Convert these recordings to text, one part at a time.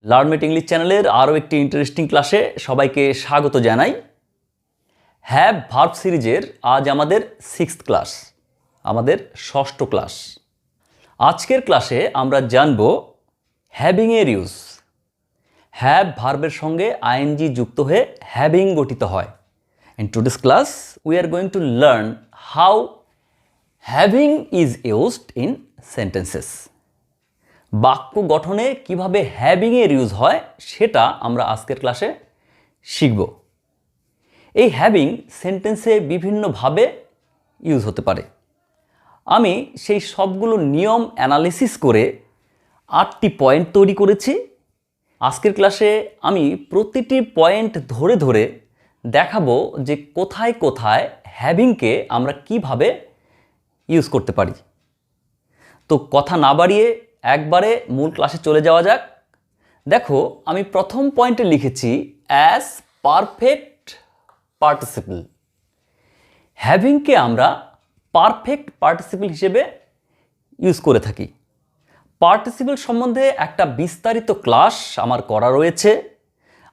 লার্নমেট English চ্যানেলের আরও একটি ইন্টারেস্টিং ক্লাসে সবাইকে স্বাগত জানাই। হ্যাভ ভার্ব সিরিজের আজ আমাদের 6th ক্লাস, আমাদের 6ষ্ঠ ক্লাস। আজকের ক্লাসে আমরা জানব হ্যাভিং এর ইউজ। হ্যাভ ভার্বের সঙ্গে আইএনজি যুক্ত হয়ে হ্যাভিং গঠিত হয়। In today's class we are going to learn how having is used in sentences. বাক্য গঠনে কিভাবে হ্যাভিং এর ইউজ হয় সেটা আমরা আজকের ক্লাসে শিখব। এই হ্যাভিং সেন্টেন্সে বিভিন্নভাবে ইউজ হতে পারে। আমি সেই সবগুলো নিয়ম অ্যানালিসিস করে 8টি পয়েন্ট তৈরি করেছি। আজকের ক্লাসে আমি প্রতিটি পয়েন্ট ধরে ধরে দেখাবো যে কোথায় কোথায় হ্যাভিংকে আমরা কিভাবে ইউজ করতে পারি। তো কথা না বাড়িয়ে একবারে মূল ক্লাসে চলে যাওয়া যাক। দেখো, আমি প্রথম পয়েন্টে লিখেছি অ্যাজ পারফেক্ট পার্টিসিপল। হ্যাভিংকে আমরা পারফেক্ট পার্টিসিপল হিসেবে ইউজ করে থাকি। পার্টিসিপল সম্বন্ধে একটা বিস্তারিত ক্লাস আমার করা রয়েছে।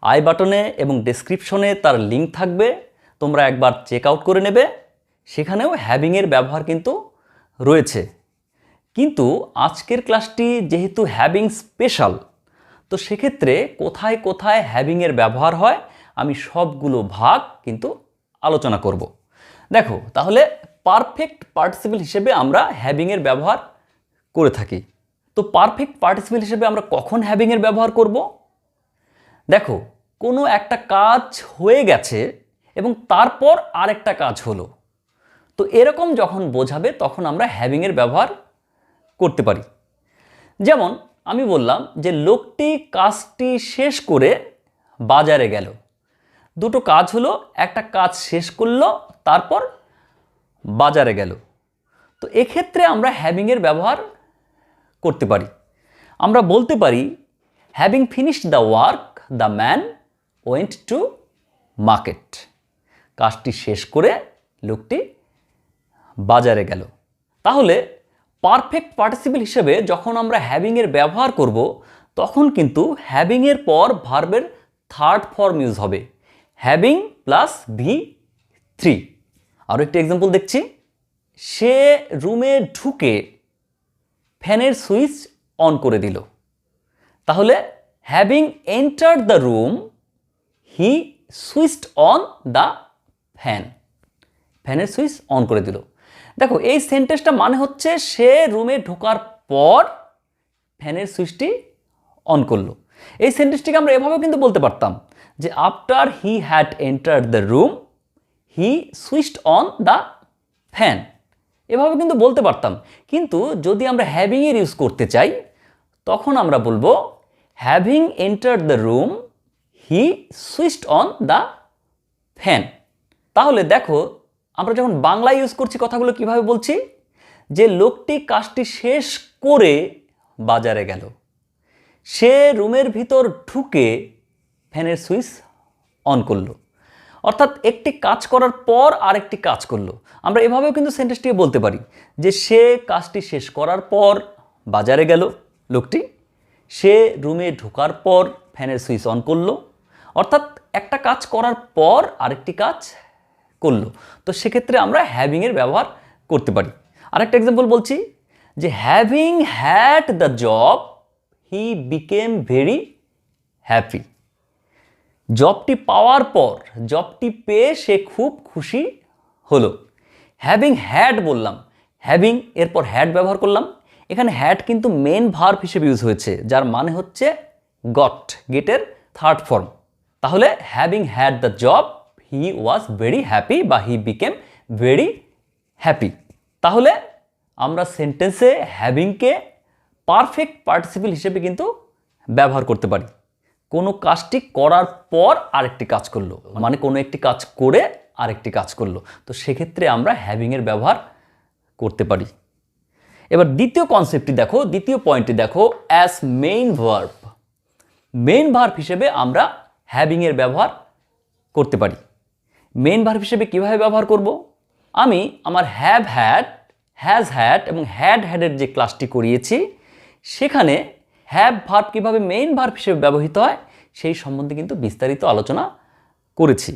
আই বাটনে এবং ডেসক্রিপশনে তার লিঙ্ক থাকবে, তোমরা একবার চেক আউট করে নেবে। সেখানেও হ্যাভিংয়ের ব্যবহার কিন্তু রয়েছে। কিন্তু আজকের ক্লাসটি যেহেতু হ্যাভিং স্পেশাল, তো সেক্ষেত্রে কোথায় কোথায় হ্যাভিংয়ের ব্যবহার হয় আমি সবগুলো ভাগ কিন্তু আলোচনা করব। দেখো, তাহলে পারফেক্ট পার্টিসিপল হিসেবে আমরা হ্যাভিংয়ের ব্যবহার করে থাকি। তো পারফেক্ট পার্টিসিপল হিসেবে আমরা কখন হ্যাভিংয়ের ব্যবহার করব? দেখো, কোনো একটা কাজ হয়ে গেছে এবং তারপর আরেকটা কাজ হলো, তো এরকম যখন বোঝাবে তখন আমরা হ্যাভিংয়ের ব্যবহার করতে পারি। যেমন আমি বললাম যে লোকটি কাজটি শেষ করে বাজারে গেল। দুটো কাজ হলো, একটা কাজ শেষ করলো তারপর বাজারে গেল। তো এক্ষেত্রে আমরা হ্যাভিংয়ের ব্যবহার করতে পারি। আমরা বলতে পারি having finished the work the man went to market. কাজটি শেষ করে লোকটি বাজারে গেল। তাহলে পারফেক্ট পার্টিসিপল হিসেবে যখন আমরা হ্যাভিংয়ের ব্যবহার করব তখন কিন্তু হ্যাভিংয়ের পর ভার্বের থার্ড ফর্ম ইউজ হবে, হ্যাভিং প্লাস V3। আরও একটি এক্সাম্পল দেখছি। সে রুমে ঢুকে ফ্যানের সুইচ অন করে দিল। তাহলে having entered the room he switched on the fan. ফ্যানের সুইচ অন করে দিল। দেখো, এই সেন্টেন্সটা মানে হচ্ছে সে রুমে ঢোকার পর ফ্যানের সুইচটি অন করলো। এই সেন্টেন্সটিকে আমরা এভাবেও কিন্তু বলতে পারতাম যে after he had entered the room he switched on the fan. এভাবে কিন্তু বলতে পারতাম। কিন্তু যদি আমরা হ্যাভিংয়ের ইউজ করতে চাই তখন আমরা বলবো having entered the room he switched on the fan. তাহলে দেখো, আমরা যখন বাংলা ইউজ করছি কথাগুলো কিভাবে বলছি, যে লোকটি কাজটি শেষ করে বাজারে গেল। সে রুমের ভিতর ঢুকে ফ্যানের সুইচ অন করলো। অর্থাৎ একটি কাজ করার পর আরেকটি কাজ করলো। আমরা এভাবেও কিন্তু সেন্টেন্সটিকে বলতে পারি যে সে কাজটি শেষ করার পর বাজারে গেল লোকটি, সে রুমে ঢোকার পর ফ্যানের সুইচ অন করলো। অর্থাৎ একটা কাজ করার পর আরেকটি কাজ করলো। তো সেক্ষেত্রে আমরা হ্যাভিংয়ের ব্যবহার করতে পারি। আরেকটা এক্সাম্পল বলছি যে having had the job he became very happy. জবটি পাওয়ার পর, জবটি পেয়ে সে খুব খুশি হলো। হ্যাভিং হ্যাড বললাম, হ্যাভিং এরপর হ্যাড ব্যবহার করলাম। এখানে হ্যাড কিন্তু মেন ভার্ব হিসেবে ইউজ হয়েছে, যার মানে হচ্ছে গট, গেটের থার্ড ফর্ম। তাহলে having had the job he was very happy বা হি বিকেম ভেরি হ্যাপি। তাহলে আমরা সেন্টেন্সে হ্যাভিংকে পারফেক্ট পার্টিসিপল হিসেবে কিন্তু ব্যবহার করতে পারি। কোনো কাজটি করার পর আরেকটি কাজ করলো, মানে কোনো একটি কাজ করে আরেকটি কাজ করলো, তো সেক্ষেত্রে আমরা হ্যাভিংয়ের ব্যবহার করতে পারি। এবার দ্বিতীয় কনসেপ্টটি দেখো, দ্বিতীয় পয়েন্টটি দেখো, as main verb. Main verb হিসেবে আমরা হ্যাভিংয়ের ব্যবহার করতে পারি। মেইন ভার্ব হিসেবে কীভাবে ব্যবহার করব? আমি আমার হ্যাভ হ্যাড, হ্যাজ হ্যাড এবং হ্যাড হ্যাডের যে ক্লাসটি করিয়েছি সেখানে হ্যাভ ভার্ব কীভাবে মেইন ভার্ব হিসেবে ব্যবহৃত হয় সেই সম্বন্ধে কিন্তু বিস্তারিত আলোচনা করেছি।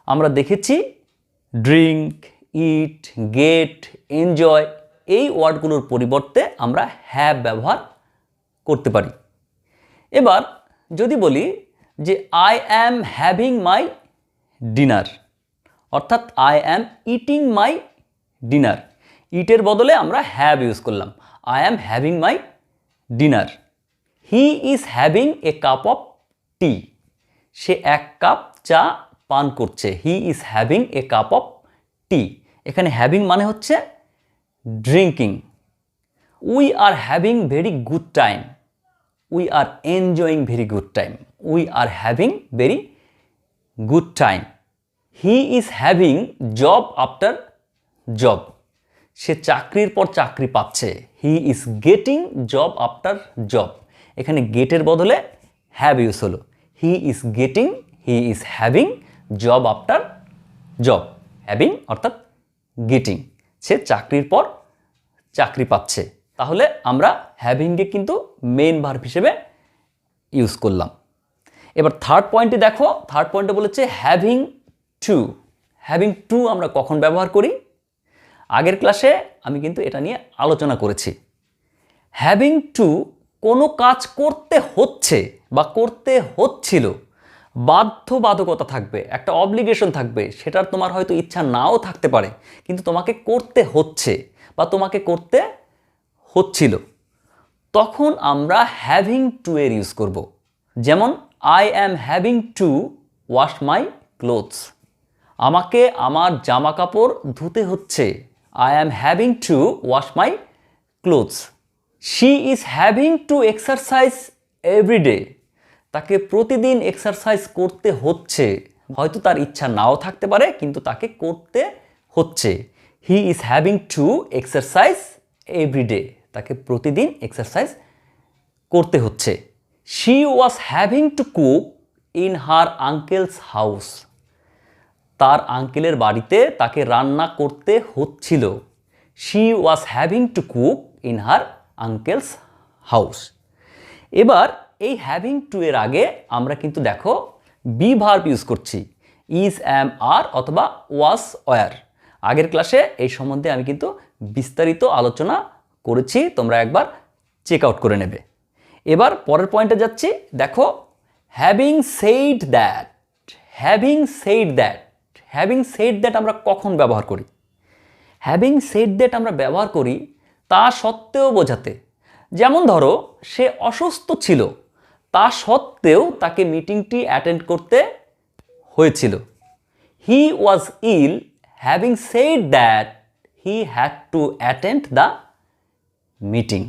আমরা দেখেছি ড্রিঙ্ক, ইট, গেট, এনজয় এই ওয়ার্ডগুলোর পরিবর্তে আমরা হ্যাভ ব্যবহার করতে পারি। এবার যদি বলি যে I am having my dinner, অর্থাৎ I am eating my dinner, ইটের বদলে আমরা হ্যাভ ইউজ করলাম। I am having my dinner. He is having a cup of tea, সে এক কাপ চা পান করছে। He is having a cup of tea, এখানে হ্যাভিং মানে হচ্ছে drinking. We are having very good time, we are enjoying very good time, we are having very good time. He is having job after job, সে চাকরির পর চাকরি পাচ্ছে। He is getting job after job, এখানে গেটের বদলে have use হলো। He is getting, he is having job after job. Having অর্থাৎ গেটিং, সে চাকরির পর চাকরি পাচ্ছে। তাহলে আমরা হ্যাভিংকে কিন্তু মেইন ভার্ব হিসেবে ইউজ করলাম। এবার থার্ড পয়েন্টে দেখো, থার্ড পয়েন্টে বলেছে হ্যাভিং টু। হ্যাভিং টু আমরা কখন ব্যবহার করি? আগের ক্লাসে আমি কিন্তু এটা নিয়ে আলোচনা করেছি। হ্যাভিং টু কোনো কাজ করতে হচ্ছে বা করতে হচ্ছিল, বাধ্যবাধকতা থাকবে, একটা অব্লিগেশন থাকবে, সেটার তোমার হয়তো ইচ্ছা নাও থাকতে পারে, কিন্তু তোমাকে করতে হচ্ছে বা তোমাকে করতে হচ্ছিল, তখন আমরা হ্যাভিং টু এর ইউজ করব। যেমন I am having to wash my clothes, আমাকে আমার জামা কাপড় ধুতে হচ্ছে। I am having to wash my clothes. She is having to exercise everyday, তাকে প্রতিদিন এক্সারসাইজ করতে হচ্ছে, হয়তো তার ইচ্ছা নাও থাকতে পারে কিন্তু তাকে করতে হচ্ছে। He is having to exercise everyday, তাকে প্রতিদিন এক্সারসাইজ করতে হচ্ছে। She was having to cook in her uncle's house, তার আঙ্কেলের বাড়িতে তাকে রান্না করতে হচ্ছিল। She was having to cook in her uncle's house. এবার এই হ্যাভিং টু এর আগে আমরা কিন্তু দেখো বি ভার্ব ইউজ করছি, ইজ, অ্যাম, আর অথবা ওয়াজ, ওয়ার। আগের ক্লাসে এই সম্বন্ধে আমি কিন্তু বিস্তারিত আলোচনা করেছি, তোমরা একবার চেক আউট করে নেবে। এবার পরের পয়েন্টে যাচ্ছি, দেখো having said that. Having said that, having said that আমরা কখন ব্যবহার করি? হ্যাভিং সেইড দ্যাট আমরা ব্যবহার করি তা সত্ত্বেও বোঝাতে। যেমন ধরো সে অসুস্থ ছিল, তা সত্ত্বেও তাকে মিটিংটি অ্যাটেন্ড করতে হয়েছিল। He was ill, having said that he had to attend the meeting.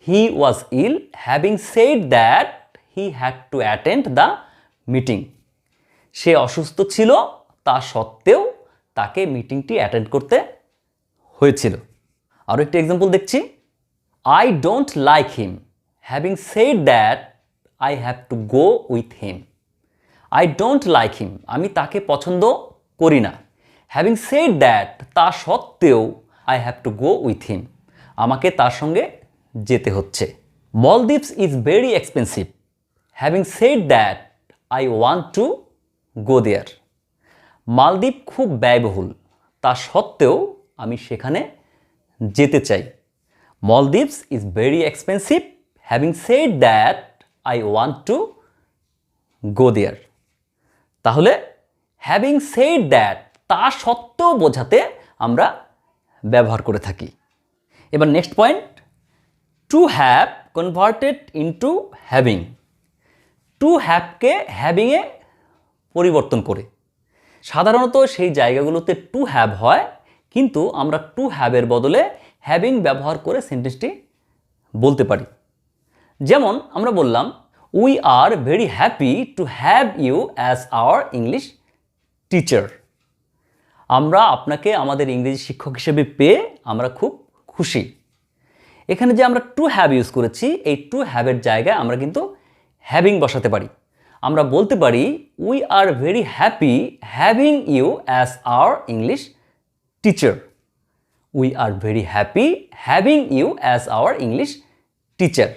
He was ill, having said that he had to attend the meeting. সে অসুস্থ ছিল, তা সত্ত্বেও তাকে মিটিংটি অ্যাটেন্ড করতে হয়েছিল। আরও একটি এক্সাম্পল দেখছি, I don't like him, having said that I have to go with him. I don't like him, আমি তাকে পছন্দ করি না। হ্যাভিং সেইড দ্যাট, তা সত্ত্বেও I have to go with him, আমাকে তার সঙ্গে যেতে হচ্ছে। Maldives is very expensive, having said that I want to go there. Maldives খুব ব্যয়বহুল, তা সত্ত্বেও আমি সেখানে যেতে চাই। Maldives is very expensive, having said that I want to go there. তাহলে হ্যাভিং সেইড দ্যাট তা সত্ত্বেও বোঝাতে আমরা ব্যবহার করে থাকি। এবার next point, to have converted into having. To হ্যাভকে হ্যাভিংয়ে পরিবর্তন করে। সাধারণত সেই জায়গাগুলোতে টু হ্যাভ হয়, কিন্তু আমরা টু হ্যাভের বদলে হ্যাভিং ব্যবহার করে সেন্টেন্সটি বলতে পারি। যেমন আমরা বললাম, we are very happy to have you as our English teacher. আমরা আপনাকে আমাদের ইংরেজি শিক্ষক হিসেবে পেয়ে আমরা খুব খুশি। এখানে যে আমরা টু হ্যাভ ইউজ করেছি, এই টু হ্যাভের জায়গায় আমরা কিন্তু হ্যাভিং বসাতে পারি। আমরা বলতে পারি, we are very happy having you as our English teacher. We are very happy having you as our English teacher.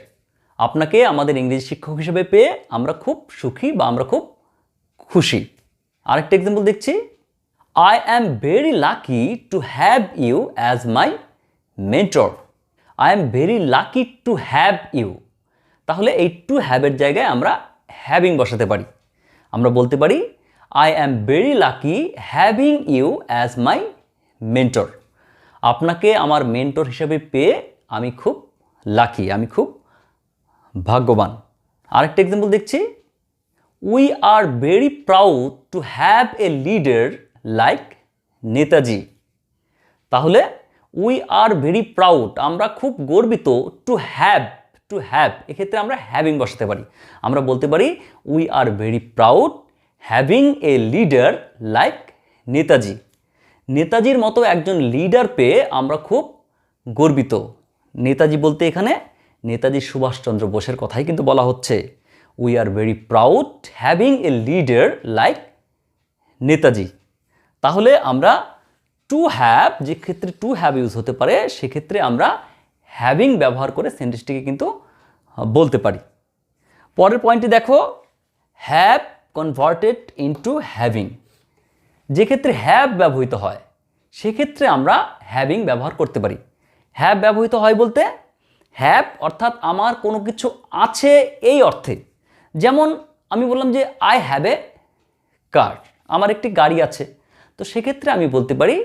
আপনাকে আমাদের ইংরেজি শিক্ষক হিসেবে পেয়ে আমরা খুব সুখী বা আমরা খুব খুশি। আরেকটা এক্সাম্পল দেখছি, I am very lucky to have you as my mentor. I am very lucky to have you. তাহলে এই টু হ্যাভের জায়গায় আমরা হ্যাভিং বসাতে পারি। আমরা বলতে পারি I am very lucky having you as my mentor. আপনাকে আমার মেন্টর হিসেবে পেয়ে আমি খুব লাকি, আমি খুব ভাগ্যবান। আরেকটা এক্সাম্পল দেখছি, We are very proud to have a leader like Netaji. তাহলে উই আর ভেরি প্রাউড, আমরা খুব গর্বিত, টু হ্যাভ এক্ষেত্রে আমরা হ্যাভিং বসাতে পারি। আমরা বলতে পারি we are very proud having a leader like Netaji. নেতাজির মতো একজন লিডার পেয়ে আমরা খুব গর্বিত। নেতাজি বলতে এখানে নেতাজি সুভাষচন্দ্র বোসের কথাই কিন্তু বলা হচ্ছে। We are very proud having a leader like Netaji. তাহলে আমরা টু হ্যাভ, যে ক্ষেত্রে টু হ্যাভ ইউজ হতে পারে সেক্ষেত্রে আমরা হ্যাভিং ব্যবহার করে সেন্টেন্সটিকে কিন্তু বলতে পারি। পরের পয়েন্টটি দেখো, হ্যাভ কনভার্টেড ইনটু হ্যাভিং। যে ক্ষেত্রে হ্যাভ ব্যবহৃত হয় সেক্ষেত্রে আমরা হ্যাভিং ব্যবহার করতে পারি। হ্যাভ ব্যবহৃত হয় বলতে, হ্যাভ অর্থাৎ আমার কোনো কিছু আছে এই অর্থে। যেমন আমি বললাম যে আই হ্যাভ এ কার, আমার একটি গাড়ি আছে, তো সেক্ষেত্রে আমি বলতে পারি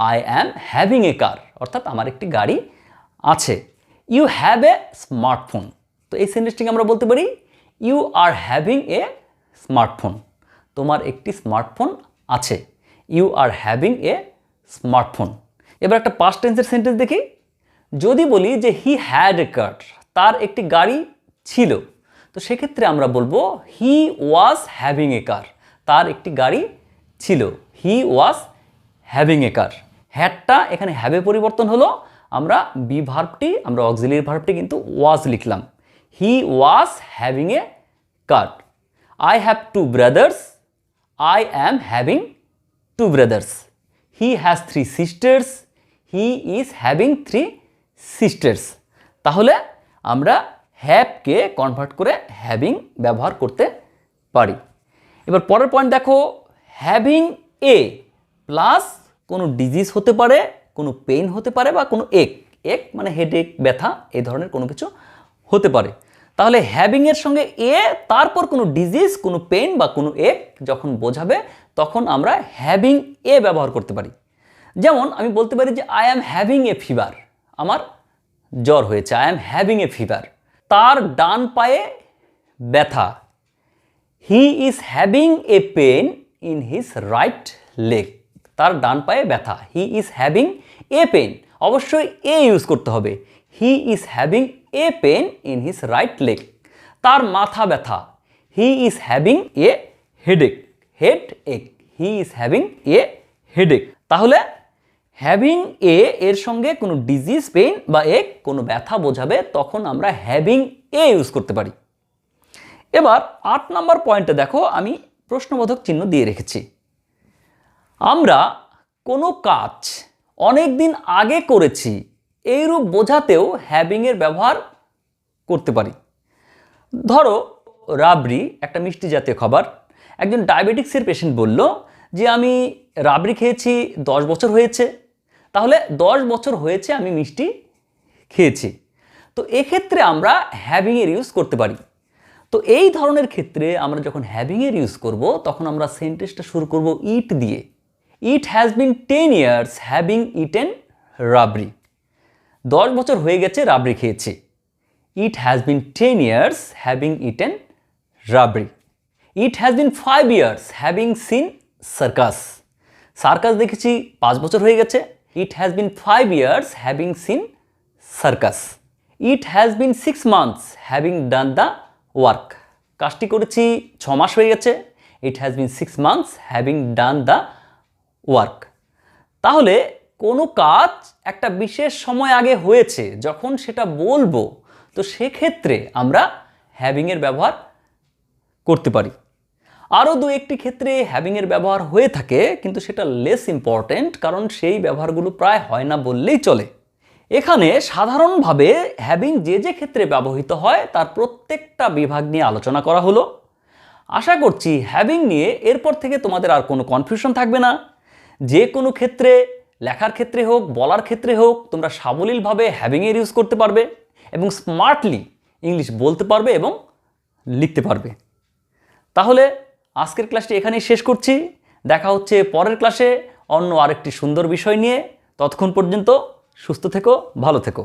আই অ্যাম হ্যাভিং এ কার, অর্থাৎ আমার একটি গাড়ি আছে। ইউ হ্যাভ এ স্মার্টফোন, তো এই সেন্টেন্সটিকে আমরা বলতে পারি you are having a smartphone, তোমার একটি স্মার্টফোন আছে। You are having a smartphone. এবার একটা পাস্ট টেন্সের সেন্টেন্স দেখি। যদি বলি যে হি হ্যাড এ কার, তার একটি গাড়ি ছিল, তো সেক্ষেত্রে আমরা বলবো হি ওয়াজ হ্যাভিং এ কার, তার একটি গাড়ি ছিল। হি ওয়াজ হ্যাভিং এ কার। হ্যাডটা এখানে হ্যাভে পরিবর্তন হলো, আমরা বি ভার্বটি, আমরা অক্সিলিয়ারি ভার্বটি কিন্তু ওয়াজ লিখলাম। He was having a car. I have two brothers, I am having two brothers. He has three sisters, he is having three sisters. তাহলে আমরা হ্যাভকে কনভার্ট করে হ্যাভিং ব্যবহার করতে পারি। এবার পরের পয়েন্ট দেখো, হ্যাভিং এ প্লাস কোনো ডিজিজ হতে পারে, কোনো পেইন হতে পারে বা কোনো এক মানে হেডেক, ব্যথা, এই ধরনের কোনো কিছু হতে পারে। তাহলে হ্যাভিংয়ের সঙ্গে এ তারপর কোনো ডিজিজ, কোনো পেইন বা কোনো এক যখন বোঝাবে তখন আমরা হ্যাভিং এ ব্যবহার করতে পারি। যেমন আমি বলতে পারি যে I am having a fever, আমার জ্বর হয়েছে, I am having a fever. তার ডান পায়ে ব্যথা, he is having a pain in his right leg. তার ডান পায়ে ব্যথা, he is having a pain, অবশ্যই এ ইউজ করতে হবে। He is having a pain in his right leg. তার মাথা ব্যথা, he is having a headache, head ache, he is having a headache. তাহলে হ্যাভিং এ এর সঙ্গে কোনো ডিজিজ, পেইন বা এক কোনো ব্যথা বোঝাবে তখন আমরা হ্যাভিং এ ইউজ করতে পারি। এবার 8 নম্বর পয়েন্টে দেখো, আমি প্রশ্নবোধক চিহ্ন দিয়ে রেখেছি। আমরা কোনো কাজ অনেক দিন আগে করেছি এইরূপ বোঝাতেও হ্যাভিংয়ের ব্যবহার করতে পারি। ধরো রাবড়ি একটা মিষ্টি জাতীয় খাবার। একজন ডায়াবেটিক্সের পেশেন্ট বলল যে আমি রাবড়ি খেয়েছি 10 বছর হয়েছে, তাহলে 10 বছর হয়েছে আমি মিষ্টি খেয়েছি। তো এক্ষেত্রে আমরা হ্যাভিংয়ের ইউজ করতে পারি। তো এই ধরনের ক্ষেত্রে আমরা যখন হ্যাভিংয়ের ইউজ করব তখন আমরা সেন্টেন্সটা শুরু করব ইট দিয়ে। It has been 10 years having eaten rabri. 10 বছর হয়ে গেছে রাবড়ি খেয়েছি। It has been 10 years having eaten rabri. It has been 5 years having seen circus. Circus দেখেছি 5 বছর হয়ে গেছে। It has been 5 years having seen circus. It has been 6 months having done the work. কাজটি করেছি 6 মাস হয়ে গেছে। It has been 6 months having done the work. তাহলে কোনো কাজ একটা বিশেষ সময় আগে হয়েছে, যখন সেটা বলবো তো সেক্ষেত্রে আমরা হ্যাভিংয়ের ব্যবহার করতে পারি। আরও 2-1টি ক্ষেত্রে হ্যাভিংয়ের ব্যবহার হয়ে থাকে, কিন্তু সেটা লেস ইম্পর্ট্যান্ট, কারণ সেই ব্যবহারগুলো প্রায় হয় না বললেই চলে। এখানে সাধারণভাবে হ্যাভিং যে যে ক্ষেত্রে ব্যবহৃত হয় তার প্রত্যেকটা বিভাগ নিয়ে আলোচনা করা হলো। আশা করছি হ্যাভিং নিয়ে এরপর থেকে তোমাদের আর কোনো কনফিউশন থাকবে না। যে কোনো ক্ষেত্রে, লেখার ক্ষেত্রে হোক, বলার ক্ষেত্রে হোক, তোমরা সাবলীলভাবে হ্যাভিংয়ের ইউজ করতে পারবে এবং স্মার্টলি ইংলিশ বলতে পারবে এবং লিখতে পারবে। তাহলে আজকের ক্লাসটি এখানেই শেষ করছি। দেখা হচ্ছে পরের ক্লাসে অন্য আরেকটি সুন্দর বিষয় নিয়ে। ততক্ষণ পর্যন্ত সুস্থ থেকো, ভালো থেকো।